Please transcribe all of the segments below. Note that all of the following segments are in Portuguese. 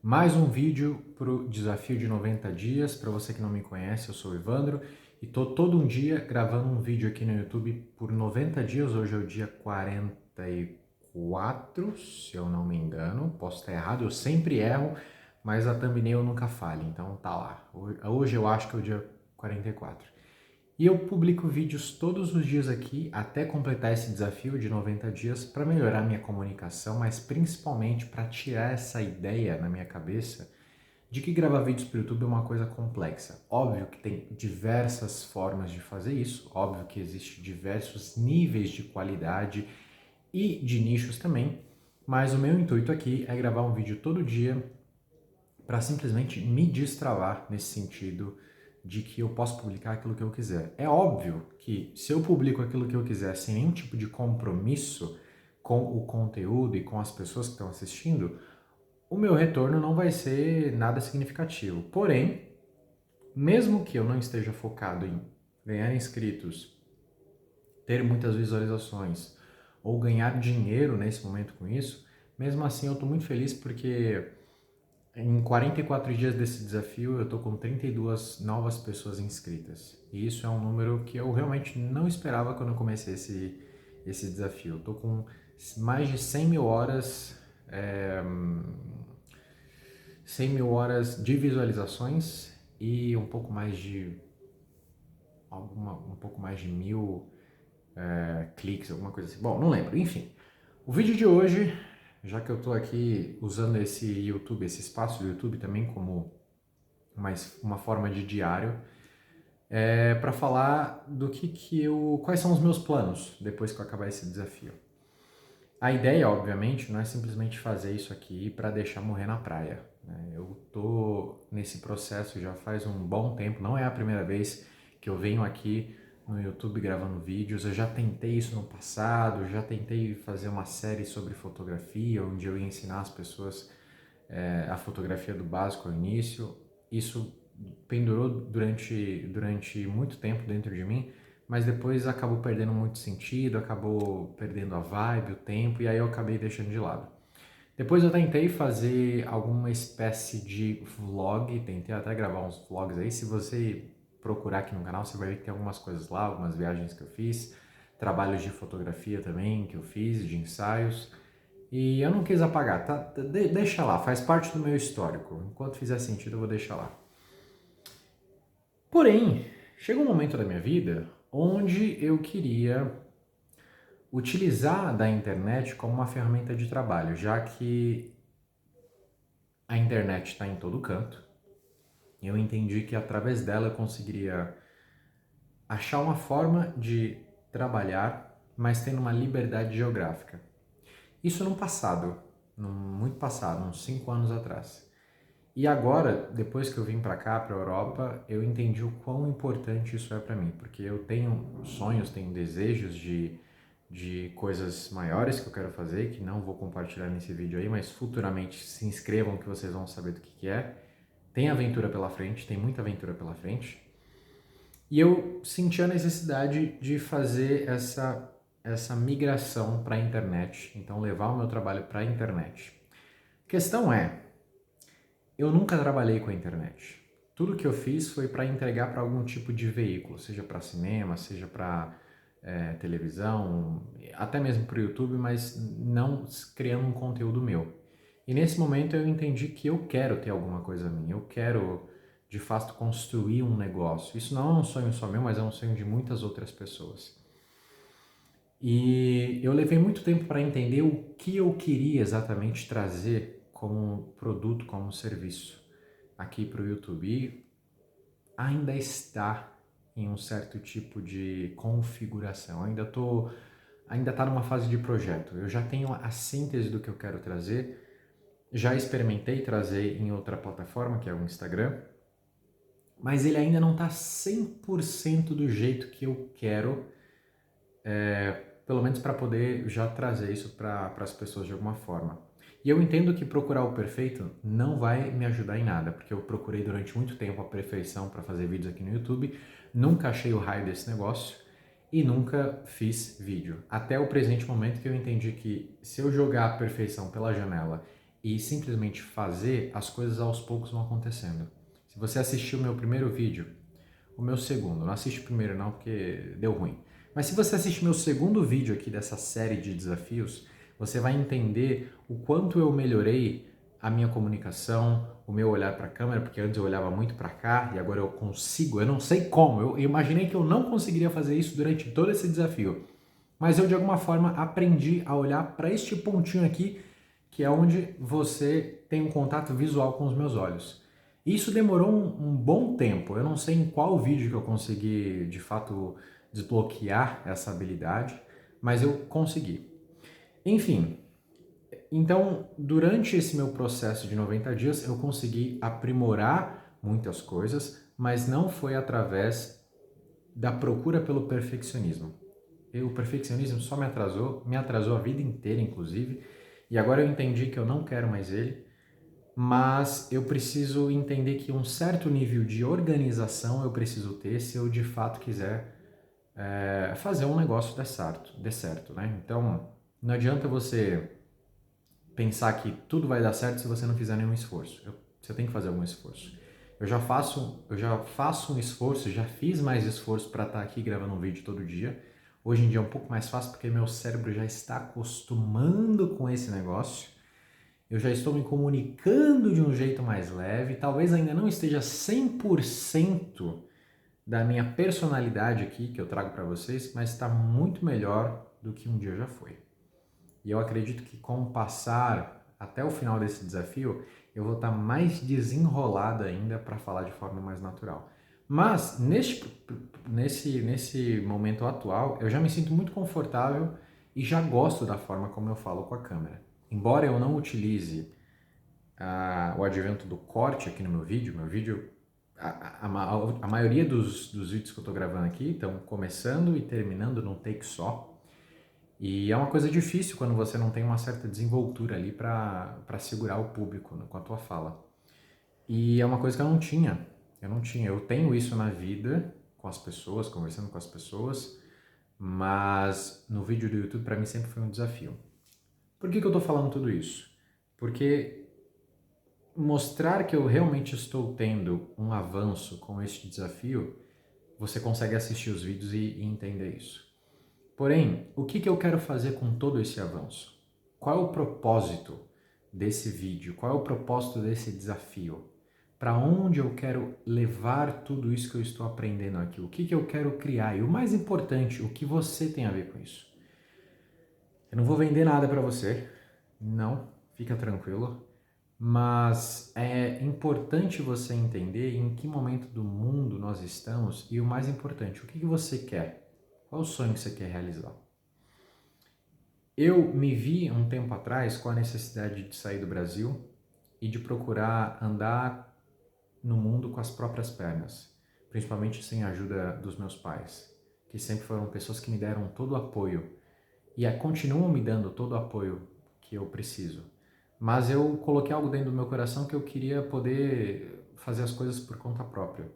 Mais um vídeo para o desafio de 90 dias. Para você que não me conhece, eu sou o Evandro e estou todo um dia gravando um vídeo aqui no YouTube por 90 dias. Hoje é o dia 44, se eu não me engano. Posso estar errado, eu sempre erro, mas a thumbnail nunca falha, então tá lá. Hoje eu acho que é o dia 44. E eu publico vídeos todos os dias aqui até completar esse desafio de 90 dias para melhorar minha comunicação, mas principalmente para tirar essa ideia na minha cabeça de que gravar vídeos para o YouTube é uma coisa complexa. Óbvio que tem diversas formas de fazer isso, óbvio que existem diversos níveis de qualidade e de nichos também, mas o meu intuito aqui é gravar um vídeo todo dia para simplesmente me destravar nesse sentido de que eu posso publicar aquilo que eu quiser. É óbvio que se eu publico aquilo que eu quiser sem nenhum tipo de compromisso com o conteúdo e com as pessoas que estão assistindo, o meu retorno não vai ser nada significativo. Porém, mesmo que eu não esteja focado em ganhar inscritos, ter muitas visualizações ou ganhar dinheiro nesse momento com isso, mesmo assim eu estou muito feliz porque em 44 dias desse desafio, eu estou com 32 novas pessoas inscritas. E isso é um número que eu realmente não esperava quando eu comecei esse desafio. Estou com mais de 100 mil horas, 100 mil horas de visualizações e um pouco mais de mil cliques, alguma coisa assim. Bom, não lembro. Enfim, o vídeo de hoje, já que eu estou aqui usando esse YouTube, esse espaço do YouTube também como uma forma de diário, para falar do quais são os meus planos depois que eu acabar esse desafio. A ideia, obviamente, não é simplesmente fazer isso aqui para deixar morrer na praia, né? Eu tô nesse processo já faz um bom tempo, não é a primeira vez que eu venho aqui no YouTube gravando vídeos. Eu já tentei isso no passado, já tentei fazer uma série sobre fotografia, onde eu ia ensinar as pessoas a fotografia do básico ao início. Isso pendurou durante muito tempo dentro de mim, mas depois acabou perdendo muito sentido, acabou perdendo a vibe, o tempo, e aí eu acabei deixando de lado. Depois eu tentei fazer alguma espécie de vlog, tentei até gravar uns vlogs aí. Se você procurar aqui no canal, você vai ver que tem algumas coisas lá, algumas viagens que eu fiz, trabalhos de fotografia também que eu fiz, de ensaios. E eu não quis apagar, tá? Deixa lá, faz parte do meu histórico. Enquanto fizer sentido, eu vou deixar lá. Porém, chega um momento da minha vida onde eu queria utilizar da internet como uma ferramenta de trabalho, já que a internet está em todo canto. Eu entendi que através dela eu conseguiria achar uma forma de trabalhar, mas tendo uma liberdade geográfica. Isso no passado, muito passado, uns 5 anos atrás. E agora, depois que eu vim para cá, para a Europa, eu entendi o quão importante isso é para mim, porque eu tenho sonhos, tenho desejos de coisas maiores que eu quero fazer, que não vou compartilhar nesse vídeo aí, mas futuramente se inscrevam que vocês vão saber do que é. Tem aventura pela frente, tem muita aventura pela frente. E eu senti a necessidade de fazer essa migração para a internet, então levar o meu trabalho para a internet. A questão é, eu nunca trabalhei com a internet. Tudo que eu fiz foi para entregar para algum tipo de veículo, seja para cinema, seja para televisão, até mesmo para o YouTube, mas não criando um conteúdo meu. E nesse momento eu entendi que eu quero ter alguma coisa minha, eu quero de fato construir um negócio. Isso não é um sonho só meu, mas é um sonho de muitas outras pessoas. E eu levei muito tempo para entender o que eu queria exatamente trazer como produto, como serviço aqui para o YouTube. E ainda está em um certo tipo de configuração. Ainda está numa fase de projeto. Eu já tenho a síntese do que eu quero trazer. Já experimentei trazer em outra plataforma, que é o Instagram, mas ele ainda não está 100% do jeito que eu quero, pelo menos para poder já trazer isso para as pessoas de alguma forma. E eu entendo que procurar o perfeito não vai me ajudar em nada, porque eu procurei durante muito tempo a perfeição para fazer vídeos aqui no YouTube, nunca achei o raio desse negócio e nunca fiz vídeo. Até o presente momento que eu entendi que se eu jogar a perfeição pela janela e simplesmente fazer, as coisas aos poucos vão acontecendo. Se você assistiu o meu primeiro vídeo, o meu segundo, não assiste o primeiro não porque deu ruim, mas se você assistir meu segundo vídeo aqui dessa série de desafios, você vai entender o quanto eu melhorei a minha comunicação, o meu olhar para a câmera, porque antes eu olhava muito para cá e agora eu consigo, eu não sei como, eu imaginei que eu não conseguiria fazer isso durante todo esse desafio, mas eu de alguma forma aprendi a olhar para este pontinho aqui, que é onde você tem um contato visual com os meus olhos. Isso demorou um bom tempo, eu não sei em qual vídeo que eu consegui de fato desbloquear essa habilidade, mas eu consegui. Enfim, então durante esse meu processo de 90 dias eu consegui aprimorar muitas coisas, mas não foi através da procura pelo perfeccionismo. O perfeccionismo só me atrasou a vida inteira, inclusive, e agora eu entendi que eu não quero mais ele, mas eu preciso entender que um certo nível de organização eu preciso ter se eu de fato quiser fazer um negócio dê certo, né? Então, não adianta você pensar que tudo vai dar certo se você não fizer nenhum esforço. Você tem que fazer algum esforço. Eu já faço um esforço, já fiz mais esforço para estar aqui gravando um vídeo todo dia. Hoje em dia é um pouco mais fácil porque meu cérebro já está acostumando com esse negócio. Eu já estou me comunicando de um jeito mais leve, talvez ainda não esteja 100% da minha personalidade aqui que eu trago para vocês, mas está muito melhor do que um dia já foi. E eu acredito que com o passar até o final desse desafio, eu vou estar mais desenrolado ainda para falar de forma mais natural. Mas nesse momento atual, eu já me sinto muito confortável e já gosto da forma como eu falo com a câmera. Embora eu não utilize o advento do corte aqui no meu vídeo, a maioria dos vídeos que eu estou gravando aqui estão começando e terminando num take só. E é uma coisa difícil quando você não tem uma certa desenvoltura ali para segurar o público, né, com a tua fala. E é uma coisa que eu não tinha. Eu tenho isso na vida, com as pessoas, conversando com as pessoas, mas no vídeo do YouTube para mim sempre foi um desafio. Por que eu estou falando tudo isso? Porque mostrar que eu realmente estou tendo um avanço com este desafio, você consegue assistir os vídeos e entender isso. Porém, o que eu quero fazer com todo esse avanço? Qual é o propósito desse vídeo? Qual é o propósito desse desafio? Para onde eu quero levar tudo isso que eu estou aprendendo aqui? O que eu quero criar? E o mais importante, o que você tem a ver com isso? Eu não vou vender nada para você, não, fica tranquilo, mas é importante você entender em que momento do mundo nós estamos e o mais importante, o que você quer? Qual é o sonho que você quer realizar? Eu me vi um tempo atrás com a necessidade de sair do Brasil e de procurar andar no mundo com as próprias pernas, principalmente sem a ajuda dos meus pais, que sempre foram pessoas que me deram todo o apoio e continuam me dando todo o apoio que eu preciso. Mas eu coloquei algo dentro do meu coração que eu queria poder fazer as coisas por conta própria.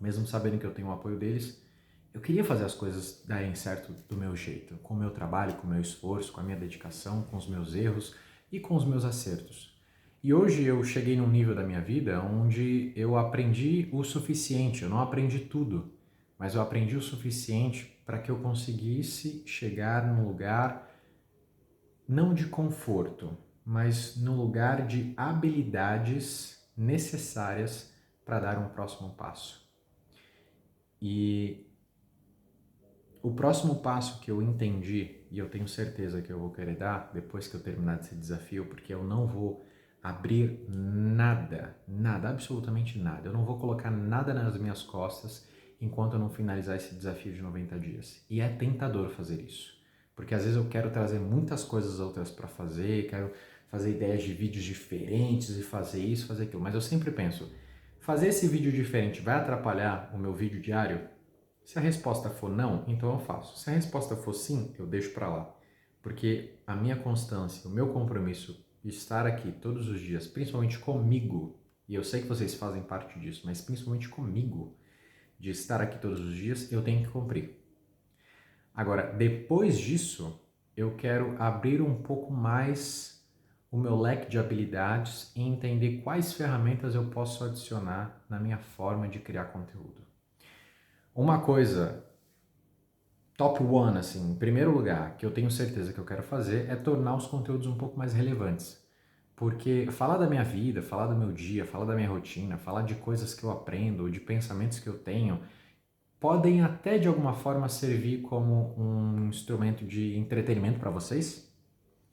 Mesmo sabendo que eu tenho o apoio deles, eu queria fazer as coisas darem certo do meu jeito, com o meu trabalho, com o meu esforço, com a minha dedicação, com os meus erros e com os meus acertos. E hoje eu cheguei num nível da minha vida onde eu aprendi o suficiente, eu não aprendi tudo, mas eu aprendi o suficiente para que eu conseguisse chegar num lugar não de conforto, mas no lugar de habilidades necessárias para dar um próximo passo. E o próximo passo que eu entendi, e eu tenho certeza que eu vou querer dar depois que eu terminar esse desafio, porque eu não vou abrir nada, nada, absolutamente nada. Eu não vou colocar nada nas minhas costas enquanto eu não finalizar esse desafio de 90 dias. E é tentador fazer isso, porque às vezes eu quero trazer muitas coisas outras para fazer, quero fazer ideias de vídeos diferentes e fazer isso, fazer aquilo, mas eu sempre penso, fazer esse vídeo diferente vai atrapalhar o meu vídeo diário? Se a resposta for não, então eu faço. Se a resposta for sim, eu deixo para lá. Porque a minha constância, o meu compromisso de estar aqui todos os dias, principalmente comigo, e eu sei que vocês fazem parte disso, mas principalmente comigo, de estar aqui todos os dias, eu tenho que cumprir. Agora, depois disso, eu quero abrir um pouco mais o meu leque de habilidades e entender quais ferramentas eu posso adicionar na minha forma de criar conteúdo. Uma coisa, top one, assim, em primeiro lugar, que eu tenho certeza que eu quero fazer é tornar os conteúdos um pouco mais relevantes. Porque falar da minha vida, falar do meu dia, falar da minha rotina, falar de coisas que eu aprendo, de pensamentos que eu tenho, podem até de alguma forma servir como um instrumento de entretenimento para vocês.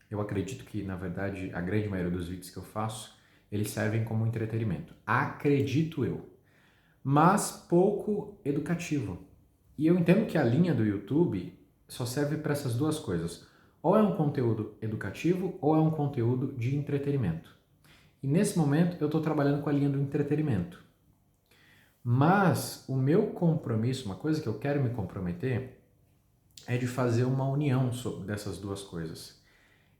Eu acredito que, na verdade, a grande maioria dos vídeos que eu faço, eles servem como entretenimento. Acredito eu. Mas pouco educativo. E eu entendo que a linha do YouTube só serve para essas duas coisas. Ou é um conteúdo educativo ou é um conteúdo de entretenimento. E nesse momento eu estou trabalhando com a linha do entretenimento. Mas o meu compromisso, uma coisa que eu quero me comprometer, é de fazer uma união dessas duas coisas.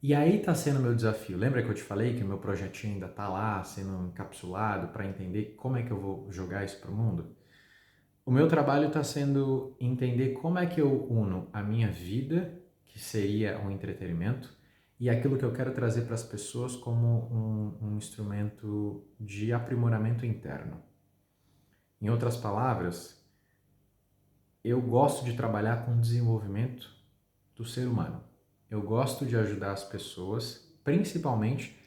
E aí está sendo o meu desafio. Lembra que eu te falei que o meu projetinho ainda está lá, sendo encapsulado para entender como é que eu vou jogar isso para o mundo? O meu trabalho está sendo entender como é que eu uno a minha vida, que seria um entretenimento, e aquilo que eu quero trazer para as pessoas como um instrumento de aprimoramento interno. Em outras palavras, eu gosto de trabalhar com o desenvolvimento do ser humano. Eu gosto de ajudar as pessoas, principalmente,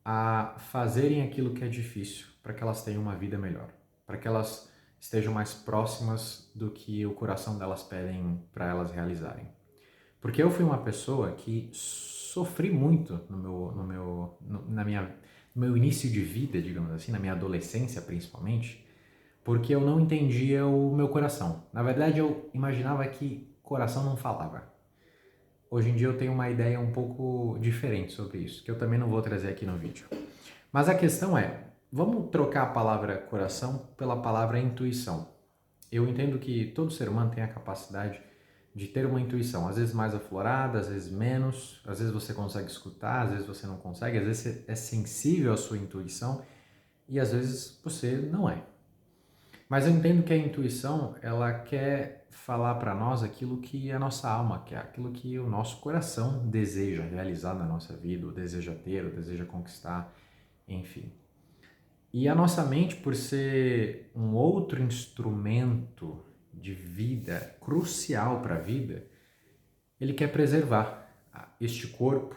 a fazerem aquilo que é difícil para que elas tenham uma vida melhor, para que elas estejam mais próximas do que o coração delas pedem para elas realizarem. Porque eu fui uma pessoa que sofri muito no meu início de vida, digamos assim, na minha adolescência principalmente, porque eu não entendia o meu coração. Na verdade, eu imaginava que coração não falava. Hoje em dia eu tenho uma ideia um pouco diferente sobre isso, que eu também não vou trazer aqui no vídeo. Mas a questão é, vamos trocar a palavra coração pela palavra intuição. Eu entendo que todo ser humano tem a capacidade de ter uma intuição, às vezes mais aflorada, às vezes menos, às vezes você consegue escutar, às vezes você não consegue, às vezes você é sensível à sua intuição e às vezes você não é. Mas eu entendo que a intuição, ela quer falar para nós aquilo que a nossa alma quer, aquilo que o nosso coração deseja realizar na nossa vida, ou deseja ter, ou deseja conquistar, enfim. E a nossa mente, por ser um outro instrumento de vida, crucial para a vida, ele quer preservar este corpo,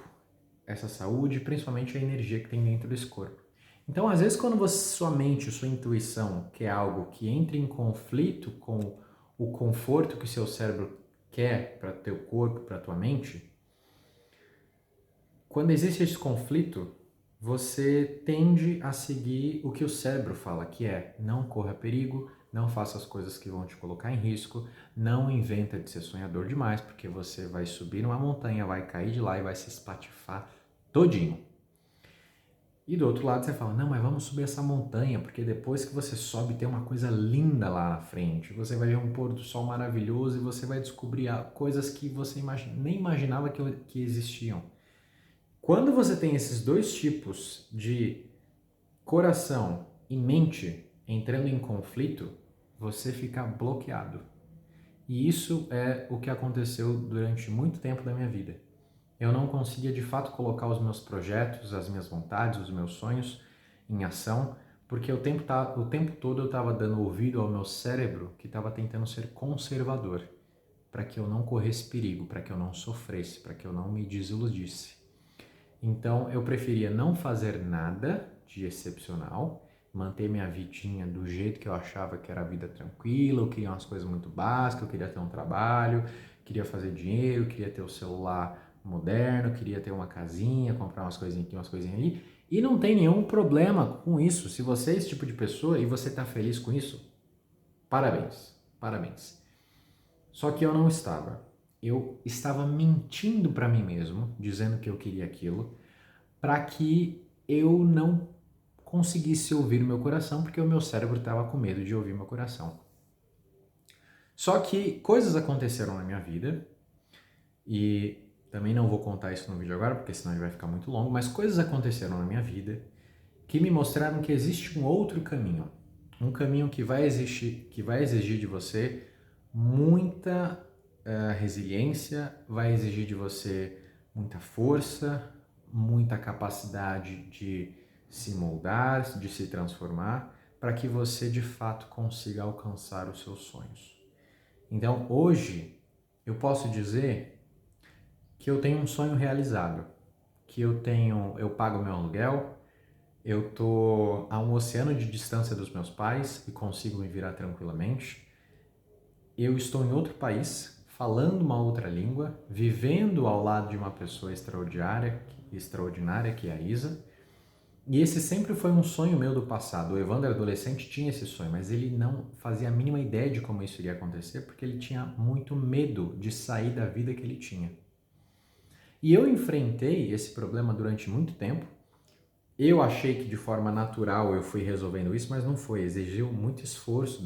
essa saúde e principalmente a energia que tem dentro desse corpo. Então, às vezes, quando sua mente, sua intuição quer algo que entre em conflito com o conforto que o seu cérebro quer para teu corpo, para tua mente, quando existe esse conflito, você tende a seguir o que o cérebro fala, que é não corra perigo, não faça as coisas que vão te colocar em risco, não inventa de ser sonhador demais, porque você vai subir numa montanha, vai cair de lá e vai se espatifar todinho. E do outro lado você fala, não, mas vamos subir essa montanha, porque depois que você sobe tem uma coisa linda lá na frente. Você vai ver um pôr do sol maravilhoso e você vai descobrir coisas que você nem imaginava que existiam. Quando você tem esses dois tipos de coração e mente entrando em conflito, você fica bloqueado. E isso é o que aconteceu durante muito tempo da minha vida. Eu não conseguia de fato colocar os meus projetos, as minhas vontades, os meus sonhos em ação, porque o tempo todo eu estava dando ouvido ao meu cérebro que estava tentando ser conservador, para que eu não corresse perigo, para que eu não sofresse, para que eu não me desiludisse. Então eu preferia não fazer nada de excepcional, manter minha vidinha do jeito que eu achava que era a vida tranquila, eu queria umas coisas muito básicas, eu queria ter um trabalho, queria fazer dinheiro, queria ter o celular moderno, queria ter uma casinha, comprar umas coisinhas aqui, umas coisinhas ali, e não tem nenhum problema com isso. Se você é esse tipo de pessoa e você está feliz com isso, parabéns, parabéns. Só que eu não estava. Eu estava mentindo para mim mesmo, dizendo que eu queria aquilo, para que eu não conseguisse ouvir o meu coração, porque o meu cérebro estava com medo de ouvir meu coração. Só que coisas aconteceram na minha vida, e também não vou contar isso no vídeo agora, porque senão ele vai ficar muito longo, mas coisas aconteceram na minha vida que me mostraram que existe um outro caminho. Um caminho que vai exigir de você muita resiliência, vai exigir de você muita força, muita capacidade de se moldar, de se transformar, para que você de fato consiga alcançar os seus sonhos. Então, hoje, eu posso dizer que eu tenho um sonho realizado, que eu pago meu aluguel, eu tô a um oceano de distância dos meus pais e consigo me virar tranquilamente. Eu estou em outro país, falando uma outra língua, vivendo ao lado de uma pessoa extraordinária que é a Isa. E esse sempre foi um sonho meu do passado. O Evandro, adolescente, tinha esse sonho, mas ele não fazia a mínima ideia de como isso iria acontecer, porque ele tinha muito medo de sair da vida que ele tinha. E eu enfrentei esse problema durante muito tempo. Eu achei que de forma natural eu fui resolvendo isso, mas não foi. Exigiu muito esforço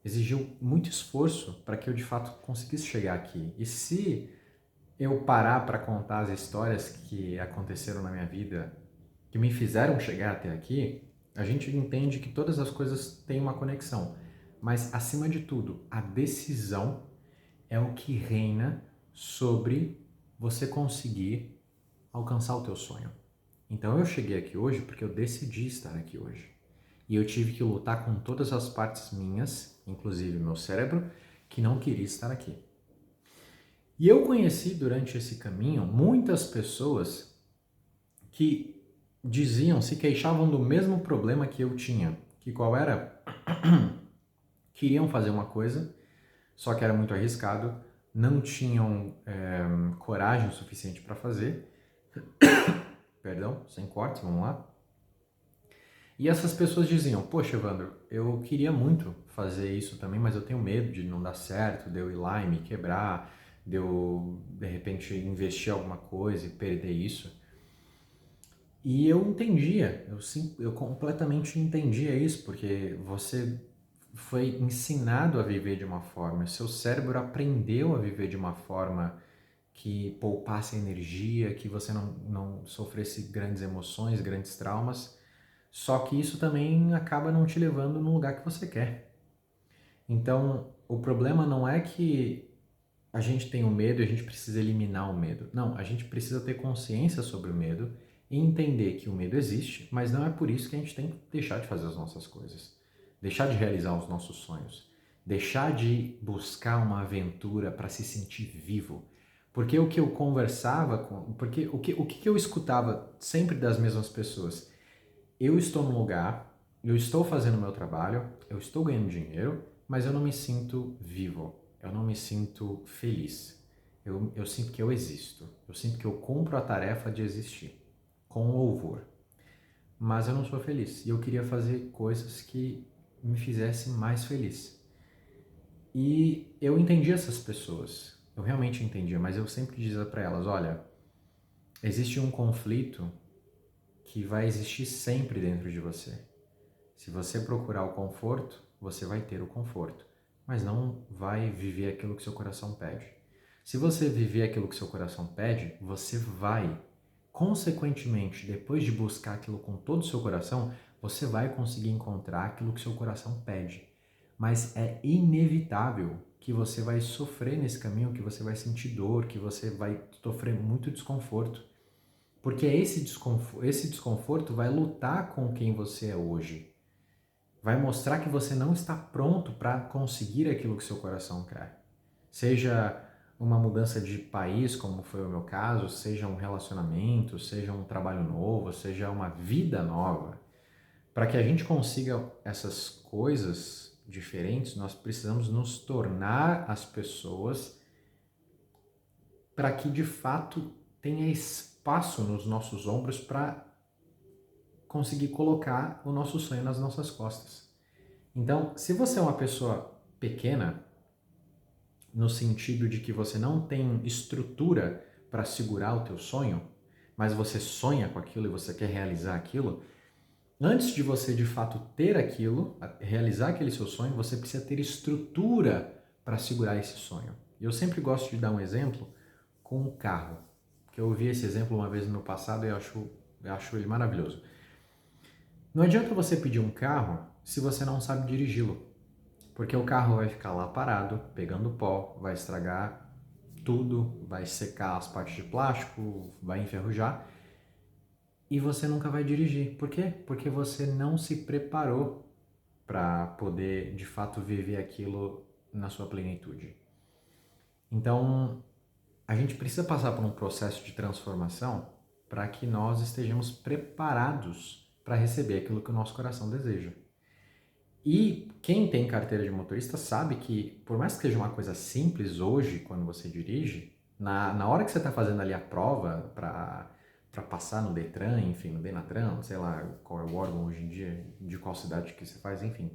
exigiu muito esforço para que eu de fato conseguisse chegar aqui. E se eu parar para contar as histórias que aconteceram na minha vida, que me fizeram chegar até aqui, a gente entende que todas as coisas têm uma conexão. Mas, acima de tudo, a decisão é o que reina sobre você conseguir alcançar o teu sonho. Então eu cheguei aqui hoje porque eu decidi estar aqui hoje. E eu tive que lutar com todas as partes minhas, inclusive meu cérebro, que não queria estar aqui. E eu conheci durante esse caminho muitas pessoas que se queixavam do mesmo problema que eu tinha. Que qual era? Queriam fazer uma coisa, só que era muito arriscado, não tinham coragem suficiente para fazer. Perdão, sem cortes, vamos lá. E essas pessoas diziam, poxa, Evandro, eu queria muito fazer isso também, mas eu tenho medo de não dar certo, de eu ir lá e me quebrar, de eu, de repente, investir alguma coisa e perder isso. E eu entendia, eu completamente entendia isso, porque você foi ensinado a viver de uma forma, seu cérebro aprendeu a viver de uma forma que poupasse energia, que você não sofresse grandes emoções, grandes traumas. Só que isso também acaba não te levando no lugar que você quer. Então, o problema não é que a gente tem o medo e a gente precisa eliminar o medo. Não, a gente precisa ter consciência sobre o medo e entender que o medo existe, mas não é por isso que a gente tem que deixar de fazer as nossas coisas, deixar de realizar os nossos sonhos, deixar de buscar uma aventura para se sentir vivo. Porque o que eu conversava com, porque o que eu escutava sempre das mesmas pessoas, eu estou num lugar, eu estou fazendo o meu trabalho, eu estou ganhando dinheiro, mas eu não me sinto vivo, eu não me sinto feliz. Eu sinto que eu existo, eu sinto que eu cumpro a tarefa de existir, com louvor. Mas eu não sou feliz e eu queria fazer coisas que me fizessem mais feliz. E eu entendi essas pessoas, eu realmente entendia, mas eu sempre dizia para elas, olha, existe um conflito que vai existir sempre dentro de você. Se você procurar o conforto, você vai ter o conforto, mas não vai viver aquilo que seu coração pede. Se você viver aquilo que seu coração pede, você vai, consequentemente, depois de buscar aquilo com todo o seu coração, você vai conseguir encontrar aquilo que seu coração pede. Mas é inevitável que você vai sofrer nesse caminho, que você vai sentir dor, que você vai sofrer muito desconforto. Porque esse desconforto vai lutar com quem você é hoje. Vai mostrar que você não está pronto para conseguir aquilo que seu coração quer. Seja uma mudança de país, como foi o meu caso, seja um relacionamento, seja um trabalho novo, seja uma vida nova. Para que a gente consiga essas coisas diferentes, nós precisamos nos tornar as pessoas para que de fato tenha espaço nos nossos ombros para conseguir colocar o nosso sonho nas nossas costas. Então, se você é uma pessoa pequena, no sentido de que você não tem estrutura para segurar o teu sonho, mas você sonha com aquilo e você quer realizar aquilo, antes de você de fato ter aquilo, realizar aquele seu sonho, você precisa ter estrutura para segurar esse sonho. E eu sempre gosto de dar um exemplo com um carro, que eu ouvi esse exemplo uma vez no meu passado e eu acho ele maravilhoso. Não adianta você pedir um carro se você não sabe dirigi-lo, porque o carro vai ficar lá parado, pegando pó, vai estragar tudo, vai secar as partes de plástico, vai enferrujar e você nunca vai dirigir. Por quê? Porque você não se preparou para poder de fato viver aquilo na sua plenitude. Então, a gente precisa passar por um processo de transformação para que nós estejamos preparados para receber aquilo que o nosso coração deseja. E quem tem carteira de motorista sabe que, por mais que seja uma coisa simples hoje, quando você dirige, na hora que você está fazendo ali a prova para passar no Detran, enfim, no Denatran, sei lá qual é o órgão hoje em dia, de qual cidade que você faz, enfim.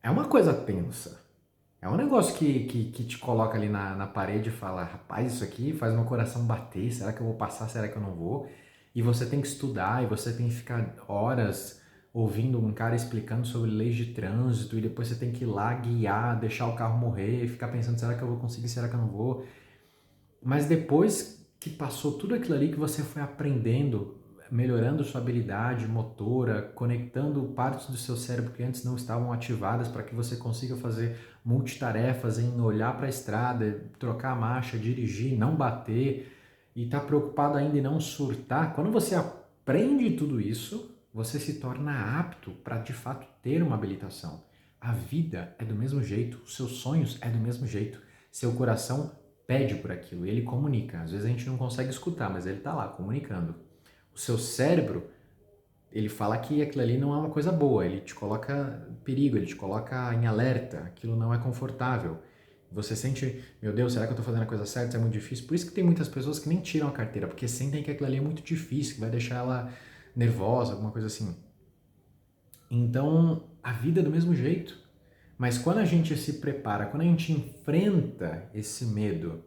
É uma coisa tensa. É um negócio que te coloca ali na parede e fala, rapaz, isso aqui faz meu coração bater, será que eu vou passar, será que eu não vou? E você tem que estudar, e você tem que ficar horas ouvindo um cara explicando sobre leis de trânsito, e depois você tem que ir lá guiar, deixar o carro morrer, ficar pensando, será que eu vou conseguir, será que eu não vou? Mas depois que passou tudo aquilo ali que você foi aprendendo, melhorando sua habilidade motora, conectando partes do seu cérebro que antes não estavam ativadas para que você consiga fazer multitarefas em olhar para a estrada, trocar a marcha, dirigir, não bater e estar preocupado ainda em não surtar. Quando você aprende tudo isso, você se torna apto para de fato ter uma habilitação. A vida é do mesmo jeito, os seus sonhos é do mesmo jeito, seu coração pede por aquilo, ele comunica. Às vezes a gente não consegue escutar, mas ele está lá comunicando. O seu cérebro, ele fala que aquilo ali não é uma coisa boa, ele te coloca perigo, ele te coloca em alerta, aquilo não é confortável. Você sente, meu Deus, será que eu estou fazendo a coisa certa? Isso é muito difícil. Por isso que tem muitas pessoas que nem tiram a carteira, porque sentem que aquilo ali é muito difícil, que vai deixar ela nervosa, alguma coisa assim. Então, a vida é do mesmo jeito. Mas quando a gente se prepara, quando a gente enfrenta esse medo,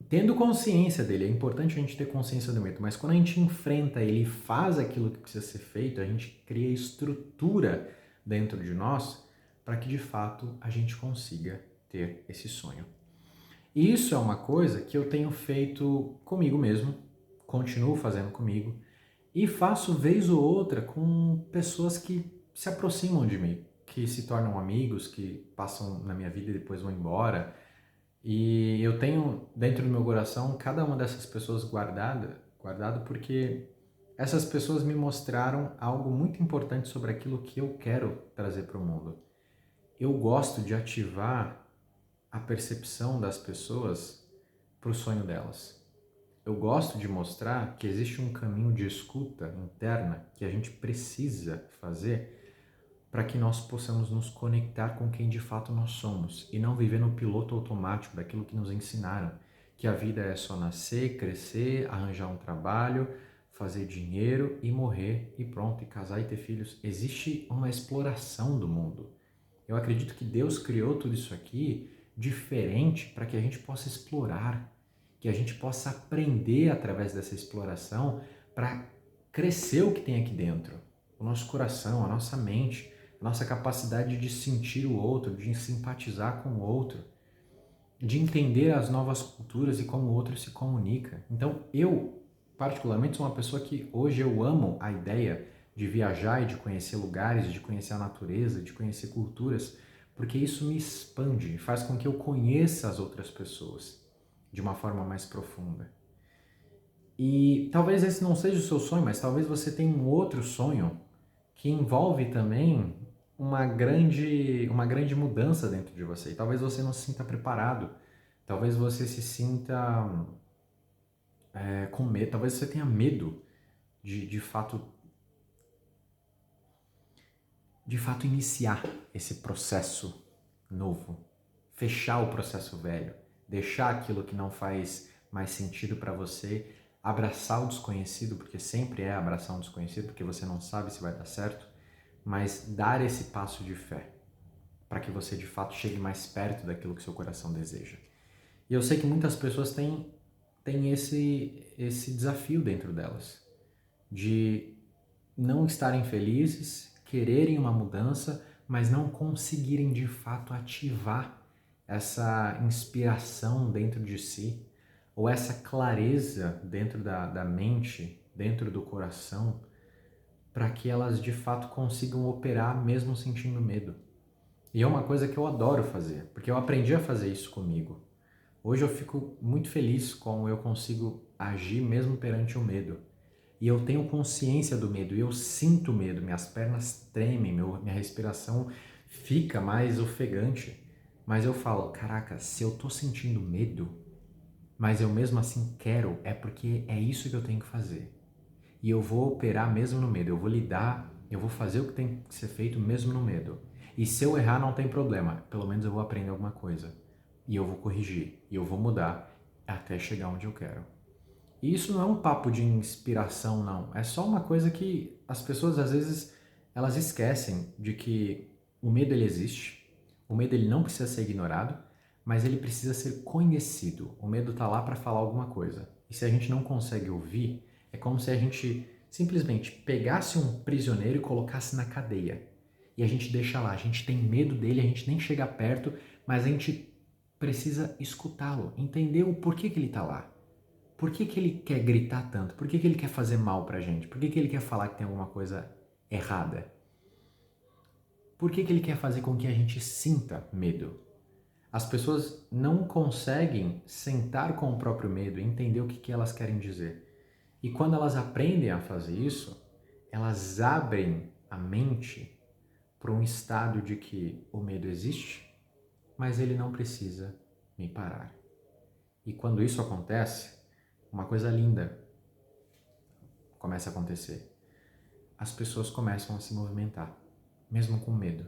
tendo consciência dele, é importante a gente ter consciência do medo, mas quando a gente enfrenta ele e faz aquilo que precisa ser feito, a gente cria estrutura dentro de nós para que de fato a gente consiga ter esse sonho. E isso é uma coisa que eu tenho feito comigo mesmo, continuo fazendo comigo e faço vez ou outra com pessoas que se aproximam de mim, que se tornam amigos, que passam na minha vida e depois vão embora. E eu tenho dentro do meu coração cada uma dessas pessoas guardado porque essas pessoas me mostraram algo muito importante sobre aquilo que eu quero trazer para o mundo. Eu gosto de ativar a percepção das pessoas para o sonho delas. Eu gosto de mostrar que existe um caminho de escuta interna que a gente precisa fazer para que nós possamos nos conectar com quem de fato nós somos e não viver no piloto automático daquilo que nos ensinaram, que a vida é só nascer, crescer, arranjar um trabalho, fazer dinheiro e morrer e pronto, e casar e ter filhos. Existe uma exploração do mundo. Eu acredito que Deus criou tudo isso aqui diferente para que a gente possa explorar, que a gente possa aprender através dessa exploração para crescer o que tem aqui dentro, o nosso coração, a nossa mente, nossa capacidade de sentir o outro, de simpatizar com o outro, de entender as novas culturas e como o outro se comunica. Então, eu, particularmente, sou uma pessoa que hoje eu amo a ideia de viajar e de conhecer lugares, de conhecer a natureza, de conhecer culturas, porque isso me expande e faz com que eu conheça as outras pessoas de uma forma mais profunda. E talvez esse não seja o seu sonho, mas talvez você tenha um outro sonho que envolve também uma grande mudança dentro de você. E talvez você não se sinta preparado, talvez você se sinta com medo, talvez você tenha medo de fato iniciar esse processo novo, fechar o processo velho, deixar aquilo que não faz mais sentido para você, abraçar o desconhecido, porque sempre é abraçar um desconhecido, porque você não sabe se vai dar certo, mas dar esse passo de fé, para que você de fato chegue mais perto daquilo que seu coração deseja. E eu sei que muitas pessoas têm esse desafio dentro delas, de não estarem felizes, quererem uma mudança, mas não conseguirem de fato ativar essa inspiração dentro de si, ou essa clareza dentro da mente, dentro do coração, para que elas de fato consigam operar mesmo sentindo medo. E é uma coisa que eu adoro fazer, porque eu aprendi a fazer isso comigo. Hoje eu fico muito feliz como eu consigo agir mesmo perante o medo. E eu tenho consciência do medo, e eu sinto medo, minhas pernas tremem, minha respiração fica mais ofegante. Mas eu falo, caraca, se eu tô sentindo medo, mas eu mesmo assim quero, é porque é isso que eu tenho que fazer. E eu vou operar mesmo no medo, eu vou lidar, eu vou fazer o que tem que ser feito mesmo no medo. E se eu errar, não tem problema, pelo menos eu vou aprender alguma coisa. E eu vou corrigir, e eu vou mudar até chegar onde eu quero. E isso não é um papo de inspiração, não. É só uma coisa que as pessoas às vezes elas esquecem de que o medo ele existe, o medo ele não precisa ser ignorado, mas ele precisa ser conhecido. O medo está lá para falar alguma coisa. E se a gente não consegue ouvir, é como se a gente simplesmente pegasse um prisioneiro e colocasse na cadeia. E a gente deixa lá, a gente tem medo dele, a gente nem chega perto, mas a gente precisa escutá-lo, entender o porquê que ele está lá. Por que que ele quer gritar tanto? Por que que ele quer fazer mal pra gente? Por que que ele quer falar que tem alguma coisa errada? Por que que ele quer fazer com que a gente sinta medo? As pessoas não conseguem sentar com o próprio medo e entender o que que elas querem dizer. E quando elas aprendem a fazer isso, elas abrem a mente para um estado de que o medo existe, mas ele não precisa me parar. E quando isso acontece, uma coisa linda começa a acontecer. As pessoas começam a se movimentar, mesmo com medo.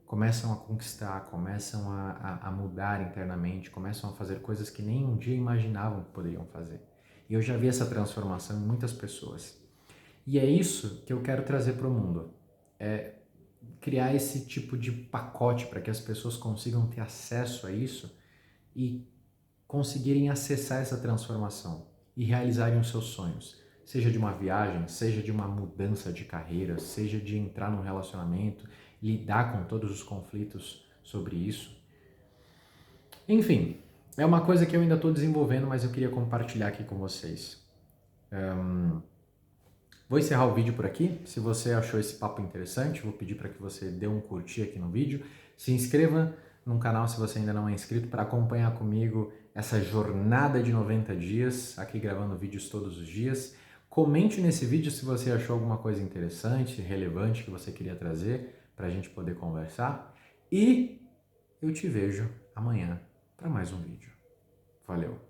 Começam a conquistar, começam a mudar internamente, começam a fazer coisas que nem um dia imaginavam que poderiam fazer. E eu já vi essa transformação em muitas pessoas. E é isso que eu quero trazer para o mundo. É criar esse tipo de pacote para que as pessoas consigam ter acesso a isso e conseguirem acessar essa transformação e realizarem os seus sonhos. Seja de uma viagem, seja de uma mudança de carreira, seja de entrar num relacionamento, lidar com todos os conflitos sobre isso. Enfim, é uma coisa que eu ainda estou desenvolvendo, mas eu queria compartilhar aqui com vocês. Vou encerrar o vídeo por aqui. Se você achou esse papo interessante, vou pedir para que você dê um curtir aqui no vídeo. Se inscreva no canal se você ainda não é inscrito para acompanhar comigo essa jornada de 90 dias, aqui gravando vídeos todos os dias. Comente nesse vídeo se você achou alguma coisa interessante, relevante que você queria trazer para a gente poder conversar. E eu te vejo amanhã para mais um vídeo. Valeu!